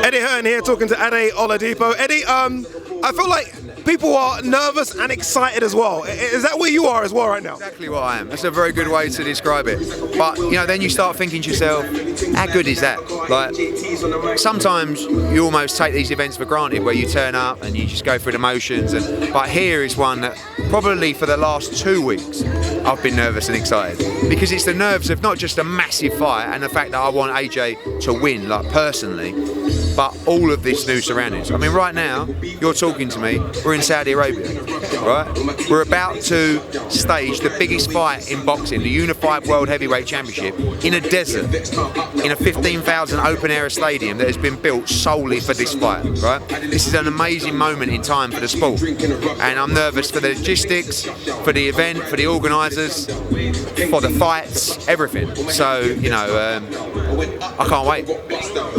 Eddie Hearn here talking to Ade Oladipo. Eddie, I feel like people are nervous and excited as well. Is that where you are as well right now? Exactly what I am. That's a very good way to describe it. But, you know, then you start thinking to yourself, how good is that? Like, sometimes you almost take these events for granted where you turn up and you just go through the motions. But here is one that probably for the last 2 weeks I've been nervous and excited. Because it's the nerves of not just a massive fight and the fact that I want AJ to win, like personally, but all of this new surroundings. I mean, right now, you're talking to me, we're in Saudi Arabia, right? We're about to stage the biggest fight in boxing, the Unified World Heavyweight Championship, in a desert, in a 15,000 open-air stadium that has been built solely for this fight, right? This is an amazing moment in time for the sport. And I'm nervous for the logistics, for the event, for the organisers, for the fights, everything. So, you know, I can't wait.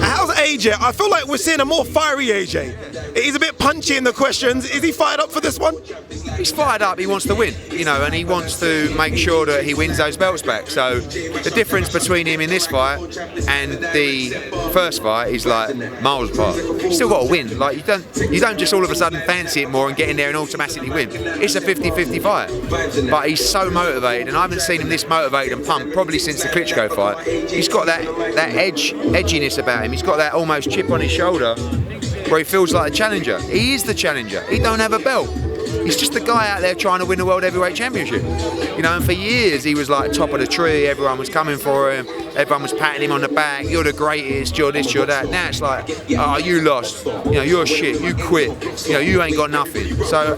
How's AJ? I feel like we're seeing a more fiery AJ. He's a bit punchy in the questions. Is he fired up for this one? He's fired up, he wants to win, you know, and he wants to make sure that he wins those belts back. So the difference between him in this fight and the first fight is like miles apart. You still got to win. Like you don't just all of a sudden fancy it more and get in there and automatically win. It's a 50-50 fight. But he's so motivated, and I haven't seen him this motivated and pumped probably since the Klitschko fight. He's got that edginess about him. He's got that almost chip on his shoulder where he feels like a challenger. He is the challenger. He don't have a belt. He's just the guy out there trying to win the World Heavyweight Championship. You know, and for years he was like top of the tree, everyone was coming for him, everyone was patting him on the back, you're the greatest, you're this, you're that. Now it's like, oh, you lost, you know, you're shit, you quit, you know, you ain't got nothing. So,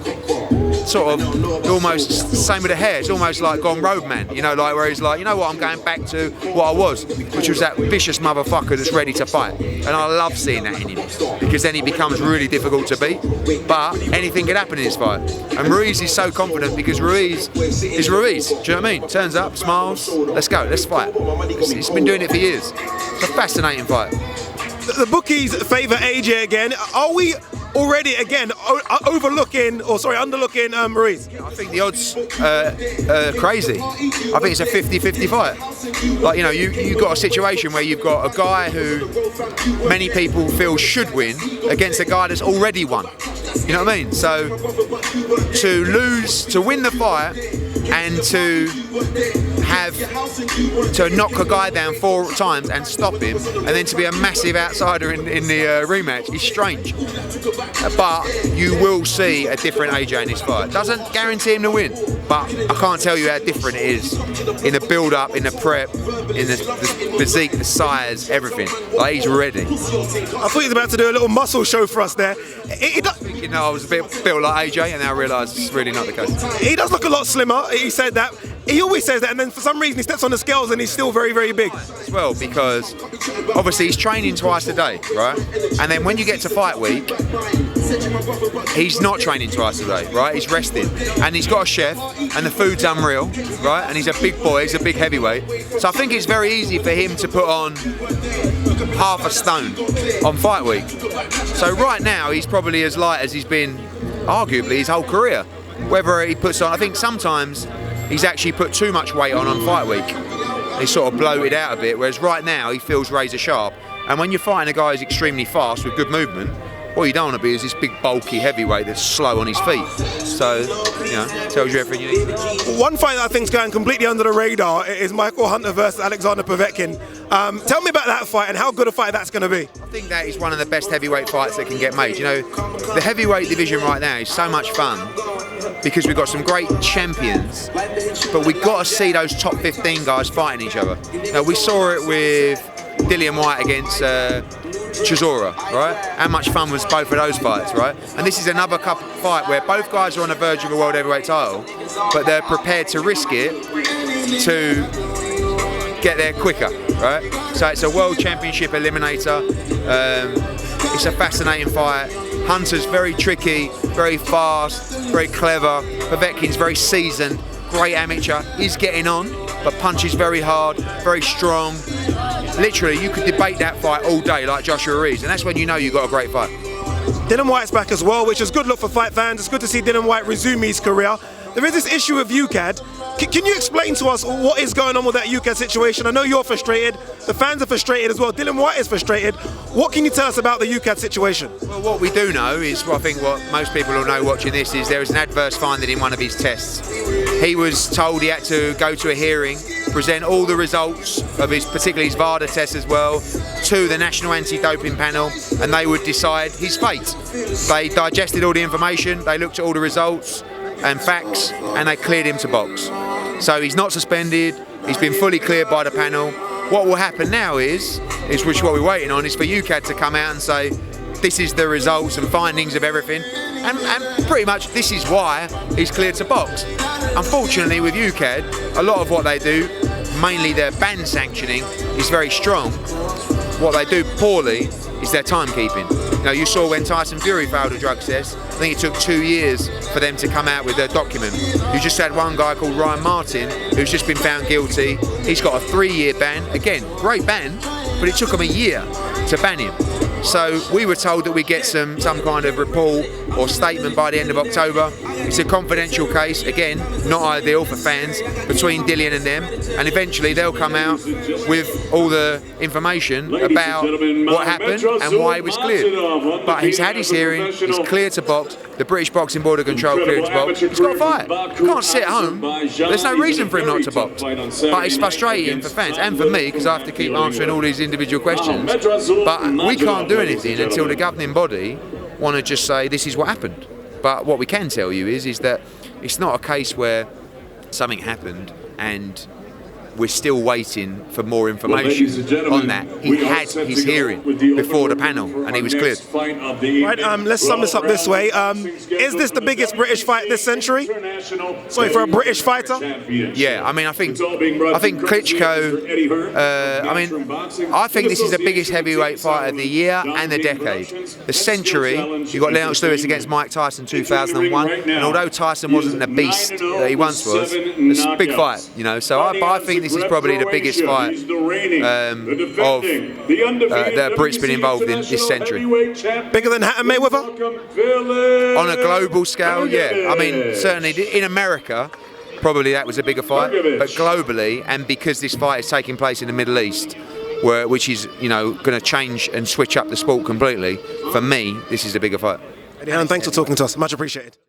sort of almost same with the hair, it's almost like gone roadman, you know, like where he's like, you know what, I'm going back to what I was, which was that vicious motherfucker that's ready to fight. And I love seeing that in him, because then he becomes really difficult to beat, but anything can happen in this fight. And Ruiz is so confident because Ruiz is Ruiz, do you know what I mean? Turns up, smiles, let's go, let's fight. He's been doing it for years. It's a fascinating fight. The bookies favour AJ again. Are we already again underlooking Ruiz? I think the odds are crazy. I think it's a 50-50 fight. Like, you know, you've got a situation where you've got a guy who many people feel should win against a guy that's already won. You know what I mean? So to win the fight and to knock a guy down 4 times and stop him, and then to be a massive outsider in the rematch is strange. But you will see a different AJ in this fight. Doesn't guarantee him to win, but I can't tell you how different it is in the build-up, in the prep, in the physique, the size, everything. Like, he's ready. I thought he was about to do a little muscle show for us there. You know, I was a bit built like AJ, and now I realise it's really not the case. He does look a lot slimmer. He said that. He always says that, and then for some reason he steps on the scales and he's still very, very big. As well, because obviously he's training twice a day, right? And then when you get to fight week, he's not training twice a day, right? He's resting, and he's got a chef, and the food's unreal, right? And he's a big boy, he's a big heavyweight. So I think it's very easy for him to put on half a stone on fight week. So right now he's probably as light as he's been arguably his whole career. Whether he puts on, I think sometimes he's actually put too much weight on fight week. He's sort of bloated out a bit, whereas right now he feels razor sharp. And when you're fighting a guy who's extremely fast with good movement, what you don't want to be is this big bulky heavyweight that's slow on his feet. So, you know, tells you everything you need. One fight that I think's going completely under the radar is Michael Hunter versus Alexander Povetkin. Tell me about that fight and how good a fight that's going to be. I think that is one of the best heavyweight fights that can get made. You know, the heavyweight division right now is so much fun because we've got some great champions, but we've got to see those top 15 guys fighting each other. Now, we saw it with Whyte against Chisora, right? How much fun was both of those fights, right? And this is another fight where both guys are on the verge of a world heavyweight title, but they're prepared to risk it to get there quicker, right? So it's a world championship eliminator. It's a fascinating fight. Hunter's very tricky, very fast, very clever. Povetkin's very seasoned, great amateur. He's getting on, but punches very hard, very strong. Literally, you could debate that fight all day like Joshua Ruiz, and that's when you know you've got a great fight. Whyte's back as well, which is good look for fight fans. It's good to see Whyte resume his career. there is this issue with UKAD. Can you explain to us what is going on with that UKAD situation? I know you're frustrated, the fans are frustrated as well, Dylan Whyte is frustrated. What can you tell us about the UKAD situation? Well, what we do know is, I think what most people will know watching this, is there was an adverse finding in one of his tests. He was told he had to go to a hearing, present all the results of his, particularly his VADA test as well, to the National Anti-Doping Panel, and they would decide his fate. They digested all the information, they looked at all the results and facts, and they cleared him to box. So he's not suspended, he's been fully cleared by the panel. What will happen now is which what we're waiting on, is for UKAD to come out and say, this is the results and findings of everything, and pretty much this is why he's cleared to box. Unfortunately with UKAD, a lot of what they do, mainly their ban sanctioning, is very strong. What they do poorly is their timekeeping. You know, you saw when Tyson Fury failed a drug test, I think it took 2 years for them to come out with their document. You just had one guy called Ryan Martin who's just been found guilty. He's got a 3-year ban. Again, great ban, but it took them a year to ban him. So we were told that we get some kind of report or statement by the end of October. It's a confidential case, again, not ideal for fans, between Dillian and them, and eventually they'll come out with all the information about what happened and why he was cleared. But he's had his hearing, he's cleared to box, the British Boxing Board of Control cleared him to box, he's got to fight. He can't sit at home, there's no reason for him not to box. But it's frustrating for fans, and for me, because I have to keep answering all these individual questions. But we can't do anything until the governing body want to just say this is what happened. But what we can tell you is that it's not a case where something happened and we're still waiting for more information on that. He had his hearing before the panel and he was cleared. Right, let's sum this up this way. Is this the biggest British fight this century? Sorry, for a British fighter? Yeah, I mean, I think Klitschko, I think this is the biggest heavyweight fight of the year and the decade. The century, you've got Lennox Lewis against Mike Tyson 2001, and although Tyson wasn't the beast that he once was, it's a big fight, you know, so I think this is probably the biggest fight that Brits been involved in this century. Bigger than Hatton Mayweather? On a global scale, yeah. I mean, certainly in America, probably that was a bigger fight, but globally, and because this fight is taking place in the Middle East, which is, you know, going to change and switch up the sport completely, for me, this is a bigger fight. Eddie Hearn, thanks for talking to us. Much appreciated.